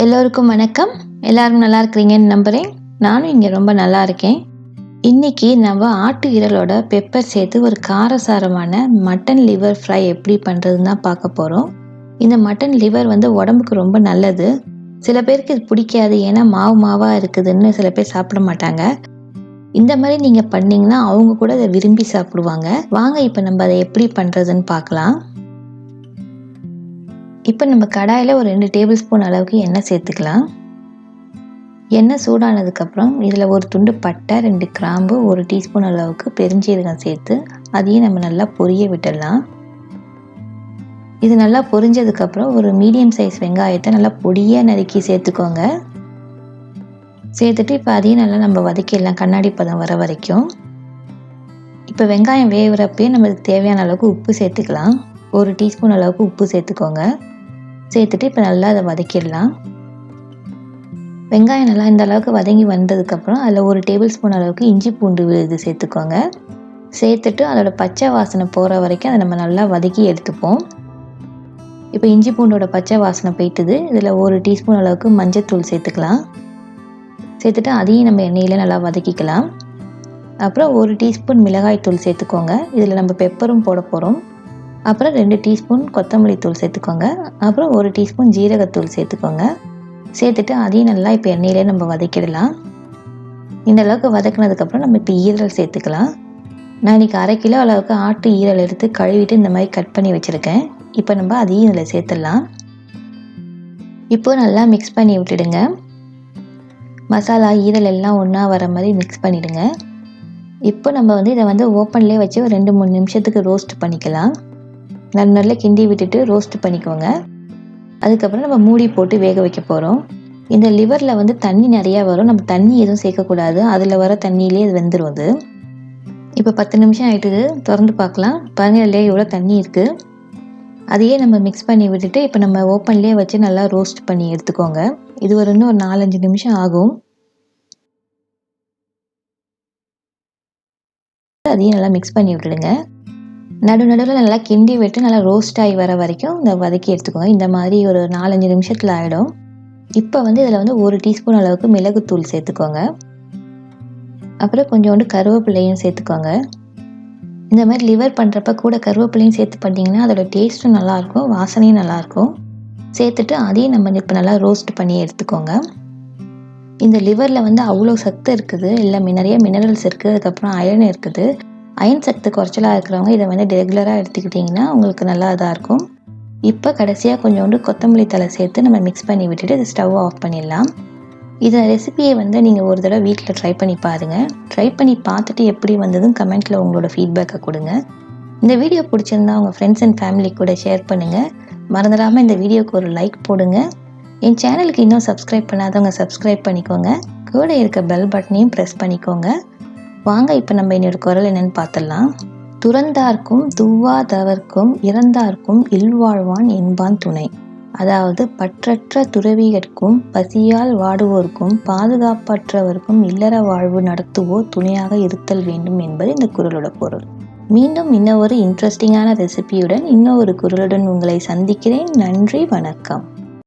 எல்லோருக்கும் வணக்கம். எல்லாரும் நல்லா இருக்கிறீங்கன்னு நம்புகிறேன். நானும் இங்கே ரொம்ப நல்லா இருக்கேன். இன்றைக்கி நம்ம ஆட்டு ஈரலோட பெப்பர் சேர்த்து ஒரு காரசாரமான மட்டன் லிவர் ஃப்ரை எப்படி பண்ணுறதுன்னு தான் பார்க்க போகிறோம். இந்த மட்டன் லிவர் உடம்புக்கு ரொம்ப நல்லது. சில பேருக்கு இது பிடிக்காது, ஏன்னா மாவாக இருக்குதுன்னு சில பேர் சாப்பிட மாட்டாங்க. இந்த மாதிரி நீங்கள் பண்ணிங்கன்னா அவங்க கூட அதை விரும்பி சாப்பிடுவாங்க. வாங்க இப்போ நம்ம அதை எப்படி பண்ணுறதுன்னு பார்க்கலாம். இப்போ நம்ம கடாயில் ஒரு 2 டேபிள் ஸ்பூன் அளவுக்கு எண்ணெய் சேர்த்துக்கலாம். எண்ணெய் சூடானதுக்கப்புறம் இதில் ஒரு துண்டு பட்டை, 2 கிராம்பு, 1 டீஸ்பூன் அளவுக்கு பெருஞ்சீரகம் சேர்த்து அதையும் நம்ம நல்லா பொரிய விட்டுடலாம். இது நல்லா பொரிஞ்சதுக்கப்புறம் ஒரு மீடியம் சைஸ் வெங்காயத்தை நல்லா பொடியாக நறுக்கி சேர்த்துக்கோங்க. சேர்த்துட்டு இப்போ அதையும் நல்லா நம்ம வதக்கிடலாம், கண்ணாடி பதம் வர வரைக்கும். இப்போ வெங்காயம் வேகிறப்பே நம்மளுக்கு தேவையான அளவுக்கு உப்பு சேர்த்துக்கலாம். 1 டீஸ்பூன் அளவுக்கு உப்பு சேர்த்துக்கோங்க. சேர்த்துட்டு இப்போ நல்லா அதை வதக்கிடலாம். வெங்காயம் நல்லா இந்த அளவுக்கு வதங்கி வந்ததுக்கப்புறம் அதில் 1 டேபிள் ஸ்பூன் அளவுக்கு இஞ்சி பூண்டு விழுது சேர்த்துக்கோங்க. சேர்த்துட்டு அதோட பச்சை வாசனை போகிற வரைக்கும் அதை நம்ம நல்லா வதக்கி எடுத்துப்போம். இப்போ இஞ்சி பூண்டோட பச்சை வாசனை போயிட்டுது. இதில் 1 டீஸ்பூன் அளவுக்கு மஞ்சத்தூள் சேர்த்துக்கலாம். சேர்த்துட்டு அதையும் நம்ம எண்ணெயில் நல்லா வதக்கிக்கலாம். அப்புறம் 1 டீஸ்பூன் மிளகாய் தூள் சேர்த்துக்கோங்க. இதில் நம்ம பெப்பரும் போட போகிறோம். அப்புறம் 2 டீஸ்பூன் கொத்தமல்லி தூள் சேர்த்துக்கோங்க. அப்புறம் 1 டீஸ்பூன் ஜீரகத்தூள் சேர்த்துக்கோங்க. சேர்த்துட்டு அதையும் நல்லா இப்போ எண்ணெயிலே நம்ம வதக்கிடலாம். இந்த அளவுக்கு வதக்கினதுக்கப்புறம் நம்ம இப்போ ஈரல் சேர்த்துக்கலாம். நான் இன்றைக்கி 1/2 கிலோ அளவுக்கு ஆட்டு ஈரல் எடுத்து கழுவிட்டு இந்த மாதிரி கட் பண்ணி வச்சுருக்கேன். இப்போ நம்ம அதையும் இதில் சேர்த்துடலாம். இப்போ நல்லா மிக்ஸ் பண்ணி விட்டுடுங்க. மசாலா ஈரல் எல்லாம் ஒன்றா வர மாதிரி மிக்ஸ் பண்ணிவிடுங்க. இப்போ நம்ம இதை ஓப்பன்லேயே வச்சு ஒரு 2-3 நிமிஷத்துக்கு ரோஸ்ட் பண்ணிக்கலாம். நல்லா கிண்டி விட்டுட்டு ரோஸ்ட் பண்ணிக்கோங்க. அதுக்கப்புறம் நம்ம மூடி போட்டு வேக வைக்க போகிறோம். இந்த லிவரில் தண்ணி நிறையா வரும். நம்ம தண்ணி எதுவும் சேர்க்கக்கூடாது, அதில் வர தண்ணியிலே இது வெந்துடும். அது இப்போ 10 நிமிஷம் ஆகிட்டுது. திறந்து பார்க்கலாம். பாருங்கள், இல்லையே எவ்வளோ தண்ணி இருக்குது. அதையே நம்ம மிக்ஸ் பண்ணி விட்டுட்டு இப்போ நம்ம ஓப்பன்லேயே வச்சு நல்லா ரோஸ்ட் பண்ணி எடுத்துக்கோங்க. இது இன்னும் ஒரு 4-5 நிமிஷம் ஆகும். அதையும் நல்லா மிக்ஸ் பண்ணி விட்டுடுங்க. நடுவில் நல்லா கிண்டி விட்டு நல்லா ரோஸ்ட் ஆகி வர வரைக்கும் இந்த வதக்கி எடுத்துக்கோங்க. இந்த மாதிரி ஒரு 4-5 நிமிஷத்தில் ஆகிடும். இப்போ இதில் 1 டீஸ்பூன் அளவுக்கு மிளகுத்தூள் சேர்த்துக்கோங்க. அப்புறம் கொஞ்சோண்டு கருவேப்பிலையும் சேர்த்துக்கோங்க. இந்த மாதிரி லிவர் பண்ணுறப்ப கூட கருவேப்பிலையும் சேர்த்து பண்ணிங்கன்னா அதோட டேஸ்ட்டும் நல்லாயிருக்கும், வாசனையும் நல்லாயிருக்கும். சேர்த்துட்டு அதையும் நம்ம இப்போ நல்லா ரோஸ்ட் பண்ணி எடுத்துக்கோங்க. இந்த லிவரில் அவ்வளோ சத்து இருக்குது, இல்லை நிறைய மினரல்ஸ் இருக்குது, அதுக்கப்புறம் அயர்ன் இருக்குது. அயன் சத்து குறைச்சலாக இருக்கிறவங்க இதை ரெகுலராக எடுத்துக்கிட்டிங்கன்னா உங்களுக்கு நல்லா இதாக இருக்கும். இப்போ கடைசியாக கொஞ்சோண்டு கொத்தமல்லி தழை சேர்த்து நம்ம மிக்ஸ் பண்ணி விட்டுட்டு இதை ஸ்டவ் ஆஃப் பண்ணிடலாம். இதை ரெசிபியை நீங்கள் ஒரு தடவை வீட்டில் ட்ரை பண்ணி பாருங்கள். ட்ரை பண்ணி பார்த்துட்டு எப்படி வந்ததுன்னு கமெண்ட்டில் உங்களோட ஃபீட்பேக்கை கொடுங்க. இந்த வீடியோ பிடிச்சிருந்தா உங்கள் ஃப்ரெண்ட்ஸ் அண்ட் ஃபேமிலி கூட ஷேர் பண்ணுங்கள். மறந்துடாமல் இந்த வீடியோக்கு ஒரு லைக் போடுங்க. என் சேனலுக்கு இன்னும் சப்ஸ்கிரைப் பண்ணாதவங்க சப்ஸ்கிரைப் பண்ணிக்கோங்க. கூட இருக்க பெல் பட்டனையும் ப்ரெஸ் பண்ணிக்கோங்க. வாங்க இப்போ நம்ம என்னோட குரல் என்னன்னு பார்த்துடலாம். துறந்தார்க்கும் துவாதவர்க்கும் இறந்தார்க்கும் இல்வாழ்வான் என்பான் துணை. அதாவது பற்றற்ற துறவிகர்க்கும் பசியால் வாடுவோர்க்கும் பாதுகாப்பற்றவர்க்கும் இல்லற வாழ்வு நடத்துவோர் துணையாக இருத்தல் வேண்டும் என்பது இந்த குறளோட பொருள். மீண்டும் இன்னொரு இன்ட்ரெஸ்டிங்கான ரெசிபியுடன் இன்னொரு குறளுடன் உங்களை சந்திக்கிறேன். நன்றி, வணக்கம்.